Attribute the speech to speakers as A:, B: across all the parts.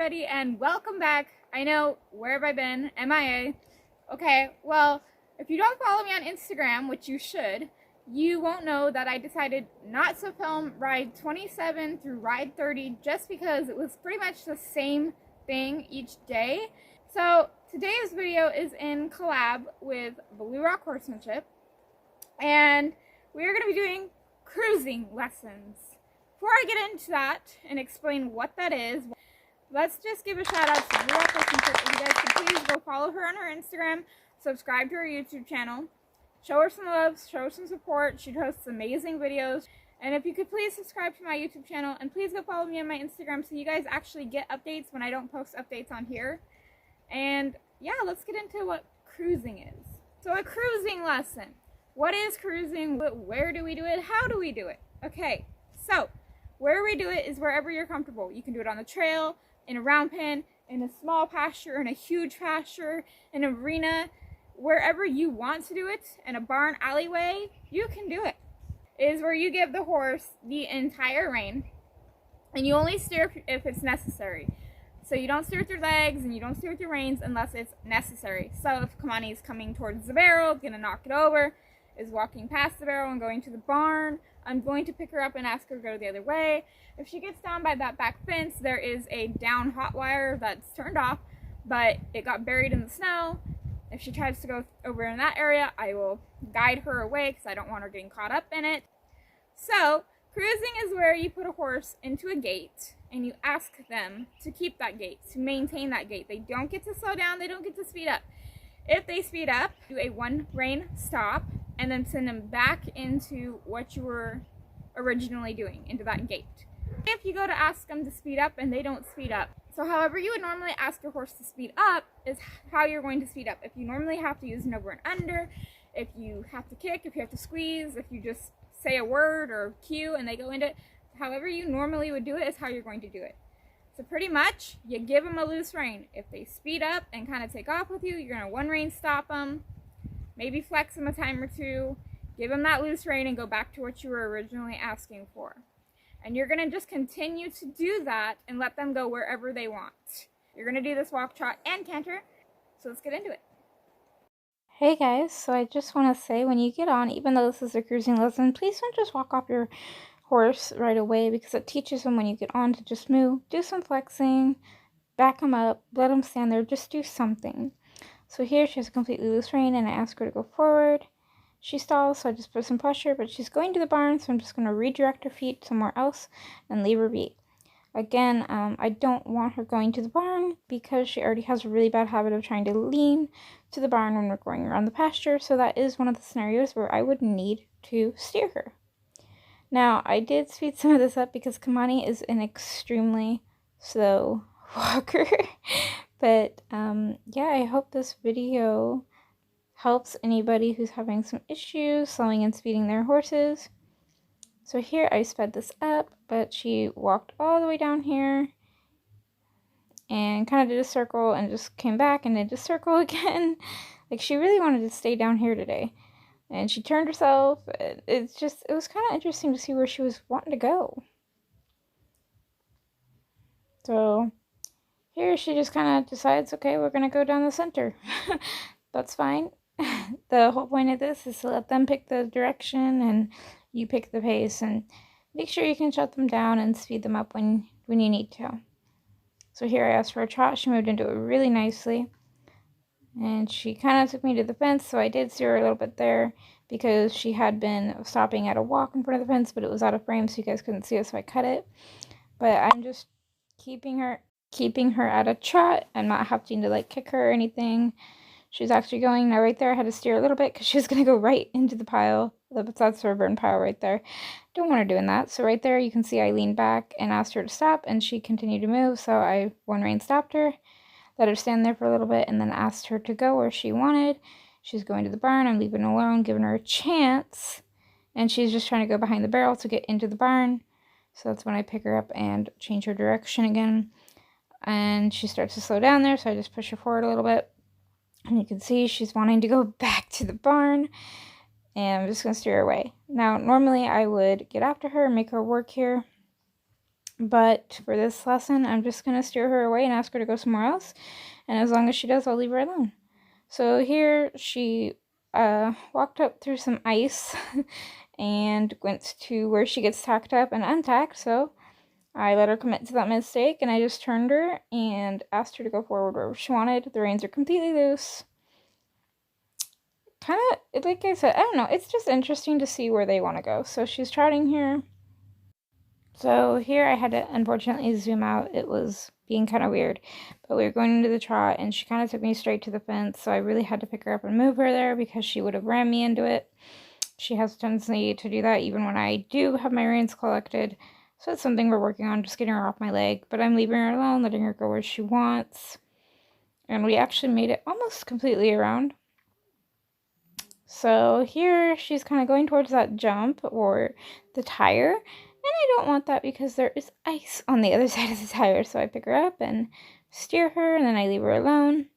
A: everybody, and welcome back. I know, where have I been? MIA. Okay, well, if you don't follow me on Instagram, which you should, you won't know that I decided not to film ride 27 through ride 30 just because it was pretty much the same thing each day. So today's video is in collab with Rock Horsemanship, and we're going to be doing cruising lessons. Before I get into that and explain what that is, let's just give a shout out to Rock Horsemanship. If you guys could please go follow her on her Instagram, subscribe to her YouTube channel, show her some love, show her some support. She posts amazing videos. And if you could please subscribe to my YouTube channel and please go follow me on my Instagram so you guys actually get updates when I don't post updates on here. And yeah, let's get into what cruising is. So a cruising lesson. What is cruising? Where do we do it? How do we do it? Okay, so where we do it is wherever you're comfortable. You can do it on the trail, in a round pen, in a small pasture, in a huge pasture, in an arena, wherever you want to do it, in a barn alleyway, you can do it. It is where you give the horse the entire rein, and you only steer if it's necessary. So you don't steer with your legs, and you don't steer with your reins unless it's necessary. So if Kamani is coming towards the barrel, gonna knock it over, is walking past the barrel and going to the barn, I'm going to pick her up and ask her to go the other way. If she gets down by that back fence, there is a down hot wire that's turned off, but it got buried in the snow. If she tries to go over in that area, I will guide her away because I don't want her getting caught up in it. So, cruising is where you put a horse into a gait and you ask them to keep that gait, to maintain that gait. They don't get to slow down, they don't get to speed up. If they speed up, do a one rein stop and then send them back into what you were originally doing, into that gait. If you go to ask them to speed up and they don't speed up, so however you would normally ask your horse to speed up is how you're going to speed up. If you normally have to use an over and under, if you have to kick, if you have to squeeze, if you just say a word or cue and they go into it, however you normally would do it is how you're going to do it. So pretty much, you give them a loose rein. If they speed up and kind of take off with you, you're going to one rein stop them, maybe flex them a time or two, give them that loose rein and go back to what you were originally asking for. And you're going to just continue to do that and let them go wherever they want. You're going to do this walk, trot, and canter. So let's get into it.
B: Hey guys, so I just want to say when you get on, even though this is a cruising lesson, please don't just walk off your horse right away because it teaches them when you get on to just move, do some flexing, back them up, let them stand there, just do something. So here she has a completely loose rein and I ask her to go forward. She stalls, so I just put some pressure, but she's going to the barn, so I'm just going to redirect her feet somewhere else and leave her be. Again, I don't want her going to the barn because she already has a really bad habit of trying to lean to the barn when we're going around the pasture, so that is one of the scenarios where I would need to steer her. Now, I did speed some of this up because Kamani is an extremely slow walker, but yeah, I hope this video helps anybody who's having some issues slowing and speeding their horses. So here I sped this up, but she walked all the way down here and kind of did a circle and just came back and did a circle again. Like she really wanted to stay down here today. And she turned herself. It was kind of interesting to see where she was wanting to go. So here she just kind of decides, okay, we're going to go down the center. That's fine. The whole point of this is to let them pick the direction and you pick the pace and make sure you can shut them down and speed them up when you need to. So here I asked for a trot. She moved into it really nicely. And she kind of took me to the fence, so I did steer her a little bit there because she had been stopping at a walk in front of the fence, but it was out of frame so you guys couldn't see it, so I cut it. But I'm just keeping her at a trot. I'm not having to like kick her or anything. She's actually going, now right there I had to steer a little bit because she was going to go right into the pile. That's her burn pile right there. Don't want her doing that. So right there you can see I leaned back and asked her to stop and she continued to move. So I one rein stopped her, let her stand there for a little bit and then asked her to go where she wanted. She's going to the barn. I'm leaving her alone, giving her a chance. And she's just trying to go behind the barrel to get into the barn. So that's when I pick her up and change her direction again. And she starts to slow down there. So I just push her forward a little bit. And you can see she's wanting to go back to the barn. And I'm just going to steer her away. Now, normally I would get after her and make her work here. But for this lesson, I'm just going to steer her away and ask her to go somewhere else. And as long as she does, I'll leave her alone. So here she walked up through some ice and went to where she gets tacked up and untacked. So I let her commit to that mistake, and I just turned her and asked her to go forward wherever she wanted. The reins are completely loose. Kind of, like I said, I don't know. It's just interesting to see where they want to go. So she's trotting here. So here I had to unfortunately zoom out. It was being kind of weird. But we were going into the trot and she kind of took me straight to the fence. So I really had to pick her up and move her there because she would have rammed me into it. She has a tendency to do that even when I do have my reins collected. So it's something we're working on, just getting her off my leg. But I'm leaving her alone, letting her go where she wants. And we actually made it almost completely around. So here she's kind of going towards that jump or the tire. And I don't want that because there is ice on the other side of the tire. So I pick her up and steer her, and then I leave her alone.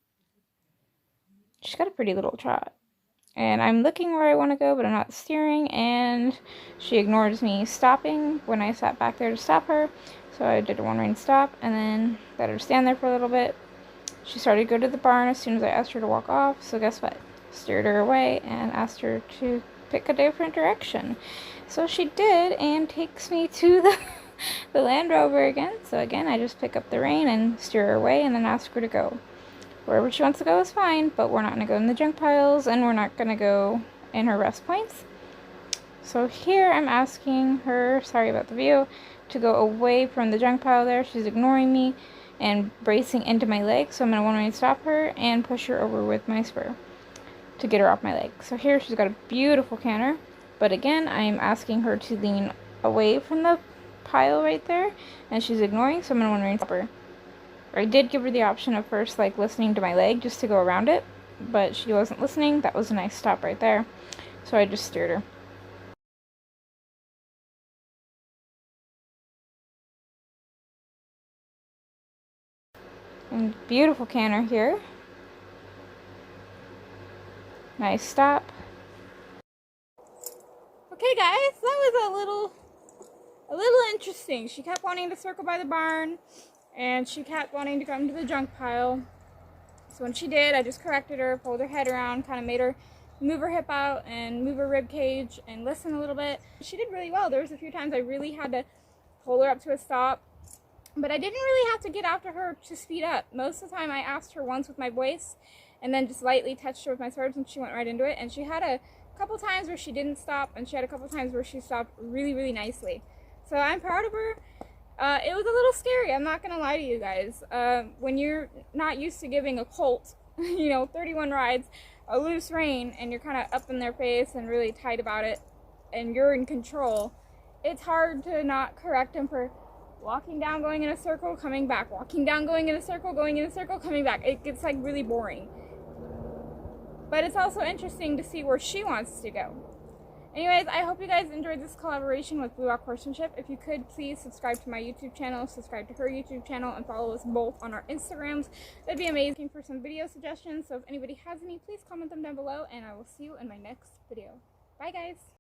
B: She's got a pretty little trot. And I'm looking where I want to go, but I'm not steering. And she ignores me stopping when I sat back there to stop her. So I did a one rein stop and then let her stand there for a little bit. She started to go to the barn as soon as I asked her to walk off. So guess what? Steered her away and asked her to pick a different direction. So she did, and takes me to the Land Rover again. So again, I just pick up the rein and steer her away and then ask her to go. Wherever she wants to go is fine, but we're not going to go in the junk piles, and we're not going to go in her rest points. So here I'm asking her, sorry about the view, to go away from the junk pile there. She's ignoring me and bracing into my leg, so I'm going to one-way stop her and push her over with my spur to get her off my leg. So here she's got a beautiful canter, but again, I'm asking her to lean away from the pile right there, and she's ignoring, so I'm going to one-way stop her. I did give her the option of first, like, listening to my leg just to go around it, but she wasn't listening. That was a nice stop right there, so I just steered her. And beautiful canter here. Nice stop.
A: Okay guys, that was a little interesting. She kept wanting to circle by the barn, and she kept wanting to come to the junk pile. So when she did, I just corrected her, pulled her head around, kind of made her move her hip out and move her rib cage and listen a little bit. She did really well. There was a few times I really had to pull her up to a stop, but I didn't really have to get after her to speed up. Most of the time I asked her once with my voice and then just lightly touched her with my spurs, and she went right into it. And she had a couple times where she didn't stop, and she had a couple times where she stopped really, really nicely. So I'm proud of her. It was a little scary, I'm not gonna lie to you guys. When you're not used to giving a colt, 31 rides, a loose rein, and you're kind of up in their face and really tight about it, and you're in control, it's hard to not correct them for walking down, going in a circle, coming back, walking down, going in a circle, going in a circle, coming back. It gets like really boring. But it's also interesting to see where she wants to go. Anyways, I hope you guys enjoyed this collaboration with Rock Horsemanship. If you could, please subscribe to my YouTube channel, subscribe to her YouTube channel, and follow us both on our Instagrams. That'd be amazing for some video suggestions. So if anybody has any, please comment them down below, and I will see you in my next video. Bye, guys.